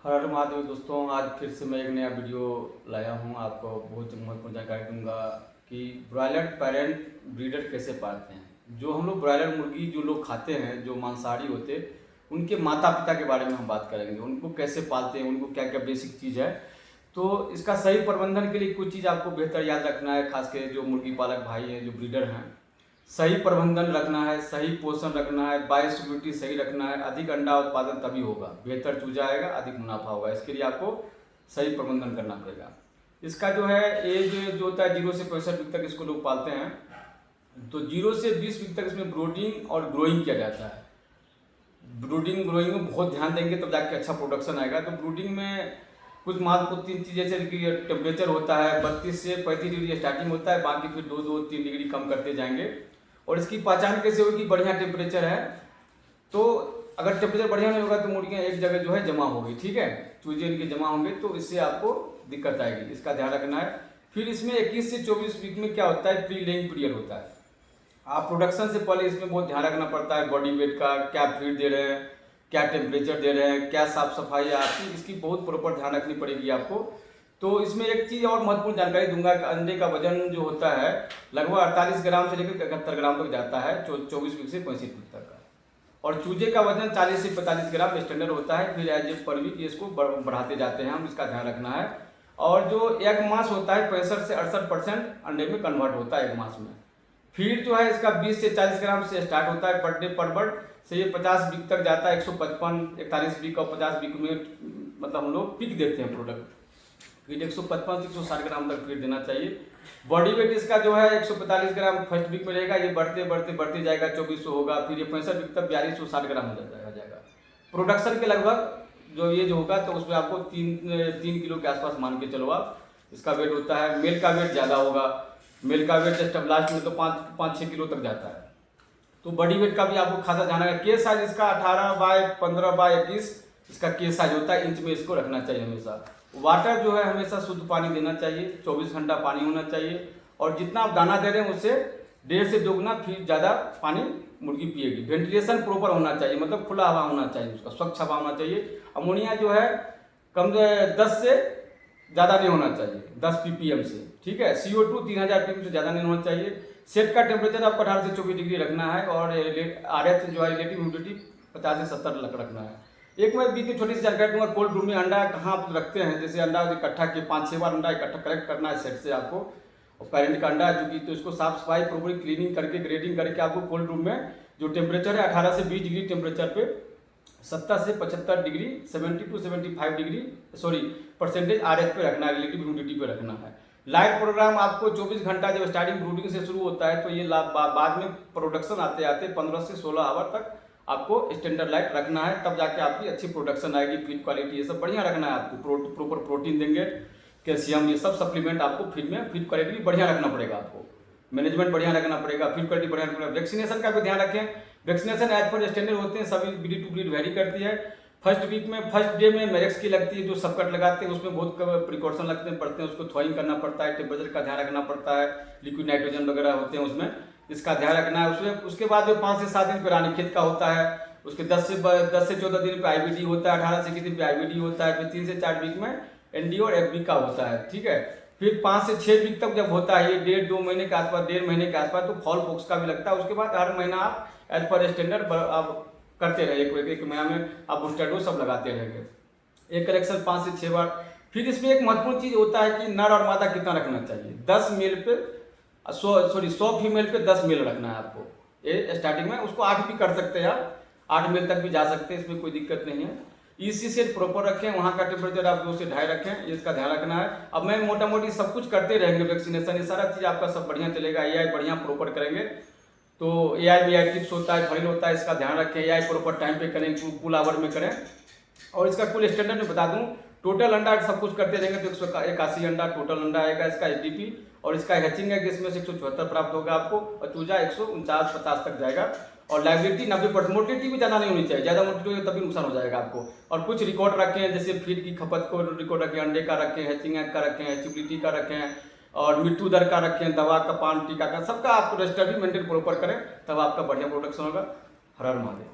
हर हर महादेव दोस्तों, आज फिर से मैं एक नया वीडियो लाया हूँ। आपको बहुत महत्वपूर्ण जानकारी दूंगा कि ब्रॉयलर पेरेंट ब्रीडर कैसे पालते हैं। जो हम लोग ब्रॉयलर मुर्गी जो लोग खाते हैं, जो मांसाहारी होते हैं, उनके माता पिता के बारे में हम बात करेंगे। उनको कैसे पालते हैं, उनको क्या क्या बेसिक चीज़ है। तो इसका सही प्रबंधन के लिए कुछ चीज़ आपको बेहतर याद रखना है, खासकर जो मुर्गी पालक भाई हैं, जो ब्रीडर हैं। सही प्रबंधन रखना है, सही पोषण रखना है, बायोसिक्योरिटी सही रखना है। अधिक अंडा उत्पादन तभी होगा, बेहतर चूजा आएगा, अधिक मुनाफा होगा। इसके लिए आपको सही प्रबंधन करना पड़ेगा। इसका जो है एज जो होता है 0 से 65 वीक तक इसको लोग पालते हैं। तो 0 से 20 वीक तक इसमें ब्रोडिंग और ग्रोइंग किया जाता है। ब्रूडिंग ग्रोइंग में बहुत ध्यान देंगे तब जाके अच्छा प्रोडक्शन आएगा। तो ब्रूडिंग में कुछ महत्वपूर्ण चीज़ जैसे कि टेम्परेचर होता है 32 से 35 डिग्री स्टार्टिंग होता है, बाकी फिर 2-2-3 डिग्री कम करते जाएंगे। और इसकी पहचान कैसे होगी, बढ़िया टेम्परेचर है तो अगर टेम्परेचर बढ़िया नहीं होगा तो मुर्गियाँ एक जगह जो है जमा होगी, ठीक है, चूजे इनके जमा होंगे तो इससे आपको दिक्कत आएगी। इसका ध्यान रखना है। फिर इसमें 21 से 24 वीक में क्या होता है, प्री लेइंग पीरियड होता है। आप प्रोडक्शन से पहले इसमें बहुत ध्यान रखना पड़ता है, बॉडी वेट का, क्या फीड दे रहे हैं, क्या टेम्परेचर दे रहे हैं, क्या साफ सफाई है आपकी, इसकी बहुत प्रॉपर ध्यान रखनी पड़ेगी आपको। तो इसमें एक चीज़ और महत्वपूर्ण जानकारी दूंगा कि अंडे का वजन जो होता है लगभग 48 ग्राम से लेकर 71 ग्राम तक जाता है 24 वीक से 65 वीक तक का। और चूजे का वजन 40 से 45 ग्राम स्टैंडर्ड होता है। फिर एज ए पर वीक इसको बढ़ाते जाते हैं हम, इसका ध्यान रखना है। और जो एग मास होता है 65 से 68% अंडे में कन्वर्ट होता है एग मास में। फीड जो है इसका 20 से 40 ग्राम से स्टार्ट होता है पर डे पर बर्ड से, ये 50 वीक तक जाता है। 155 41 वीक और 50 वीक में मतलब हम लोग पिक देते हैं प्रोडक्ट। फीड 155 से 160 ग्राम तक फीड देना चाहिए। बॉडी वेट इसका जो है 145 ग्राम फर्स्ट वीक में रहेगा, ये बढ़ते बढ़ते बढ़ते जाएगा 2400 होगा, फिर ये 65 वीक तक 4260 ग्राम हो जाएगा। प्रोडक्शन के लगभग जो ये जो होगा तो उसमें आपको 3 किलो के आसपास मान के चलो आप इसका वेट होता है। मेल का वेट ज़्यादा होगा, मेल का वेट जस्ट लास्ट में तो 5-6 किलो तक जाता है। तो बॉडी वेट का भी आपको खासा जाना है। केस साइज इसका 18/15/21 इसका केस साइज होता है, इंच में इसको रखना चाहिए हमेशा। वाटर जो है हमेशा शुद्ध पानी देना चाहिए, 24 घंटा पानी होना चाहिए। और जितना आप दाना दे रहे हैं उससे 1.5 से 2 गुना फिर ज़्यादा पानी मुर्गी पिएगी। वेंटिलेशन प्रॉपर होना चाहिए, मतलब खुला हवा होना चाहिए, उसका स्वच्छ हवा होना चाहिए। अमोनिया जो है कम 10 से ज़्यादा नहीं होना चाहिए, 10 ppm से, ठीक है। CO2 3000 ppm से ज़्यादा नहीं होना चाहिए। सेट का टेम्परेचर आपको 18 से 24 डिग्री रखना है। और RH जो है रिलेटिव ह्यूमिडिटी 50 से 70 रखना है। एक मैं बीच में छोटी सी जानकारी दूंगा, कोल्ड रूम में अंडा कहाँ आप रखते हैं। जैसे अंडा इकट्ठा के 5-6 बार अंडा इकट्ठा कलेक्ट करना है सेट से आपको। और पेरेंट का अंडा है जो कि, तो इसको साफ सफाई प्रॉपरली क्लीनिंग करके ग्रेडिंग करके आपको कोल्ड रूम में जो टेम्परेचर है 18 से 20 डिग्री टेम्परेचर पे 70 से 75 degree 70 to 75 degree percentage RH पे रखना है, रिलेटिव ह्यूमिडिटी पे रखना है। लाइट प्रोग्राम आपको 24 घंटा जब स्टार्टिंग ब्रूडिंग से शुरू होता है तो ये बाद में प्रोडक्शन आते आते 15 से 16 आवर तक आपको स्टैंडर्ड लाइट रखना है, तब जाके आपकी अच्छी प्रोडक्शन आएगी। फीड क्वालिटी ये सब बढ़िया रखना है आपको, प्रॉपर प्रोटीन देंगे, कैल्शियम, ये सब सप्लीमेंट आपको फीड में, फीड क्वालिटी भी बढ़िया रखना पड़ेगा आपको, मैनेजमेंट बढ़िया रखना पड़ेगा, फीड क्वालिटी बढ़िया रखना पड़ेगा। वैक्सीनेशन का भी ध्यान रखें। वैक्सीनेशन एज पर स्टैंडर्ड होते हैं, सभी ब्रीड टू ब्रीड वेरी करती है। फर्स्ट वीक में फर्स्ट डे में मेरेक्स की लगती है, जो सबकट लगाते हैं उसमें बहुत प्रिकॉशन लगते हैं पड़ते हैं, उसको थ्रोइंग करना पड़ता है, टेम्परेचर का ध्यान रखना पड़ता है, लिक्विड नाइट्रोजन वगैरह होते हैं उसमें, इसका ध्यान रखना है। उसके बाद जो 5 से 7 दिन पे रानीखेत का होता है, उसके 10 से 14 दिन पे IBD होता है, 18 से 21 दिन पे IBD होता है, फिर 3 से 4 वीक में ND और FB का होता है, ठीक है। फिर 5 से 6 वीक तक जब होता है ये 1.5-2 महीने के आसपास, 1.5 महीने के आसपास, तो फॉल बॉक्स का भी लगता है। उसके बाद हर महीना आप एज पर स्टैंडर्ड आप करते रहे, एक महीना में आप बूस्टर डोज सब लगाते रहेंगे, एक कलेक्शन 5 से 6 बार। फिर इसमें एक महत्वपूर्ण चीज होता है कि नर और मादा कितना रखना चाहिए। 10 मेल पे 100 फीमेल पे 10 मेल रखना है आपको ये स्टार्टिंग में। उसको 8 भी कर सकते हैं आप, 8 मेल तक भी जा सकते हैं, इसमें कोई दिक्कत नहीं है। EC से प्रॉपर रखें, वहाँ का टेम्परेचर आप 2 से 2.5 रखें, इसका ध्यान रखना है। अब मैं मोटा मोटी सब कुछ करते रहेंगे, वैक्सीनेशन, ये सारा चीज़ आपका सब बढ़िया चलेगा। AI बढ़िया प्रॉपर करेंगे तो AI में AI टिप्स होता है, फॉलिन होता है, इसका ध्यान रखें। AI प्रॉपर टाइम पे करें, कुल आवर में करें। और इसका कुल स्टैंडर्ड में बता दूं, टोटल अंडा सब कुछ करते रहेंगे तो 181 अंडा टोटल अंडा आएगा इसका HDP। और इसका हैचिंग है कि इसमें से 174 प्राप्त होगा आपको, और चूजा 149-50 तक जाएगा। और लाइबिलिटी 90%, मोटिलिटी भी ज़्यादा नहीं होनी चाहिए, ज़्यादा मोटिलिटी होगी तभी नुकसान हो जाएगा आपको। और कुछ रिकॉर्ड रखें, जैसे फीड की खपत को रिकॉर्ड रखें, अंडे का रखें, हैचिंग एग का रखें, हैचिबिलिटी का रखें, और मृत्यु दर का रखें, दवा का, पान टीका का, सबका आपको रजिस्टर भी मेंटेन प्रॉपर करें, तब आपका बढ़िया प्रोडक्शन होगा। हर हर महादेव।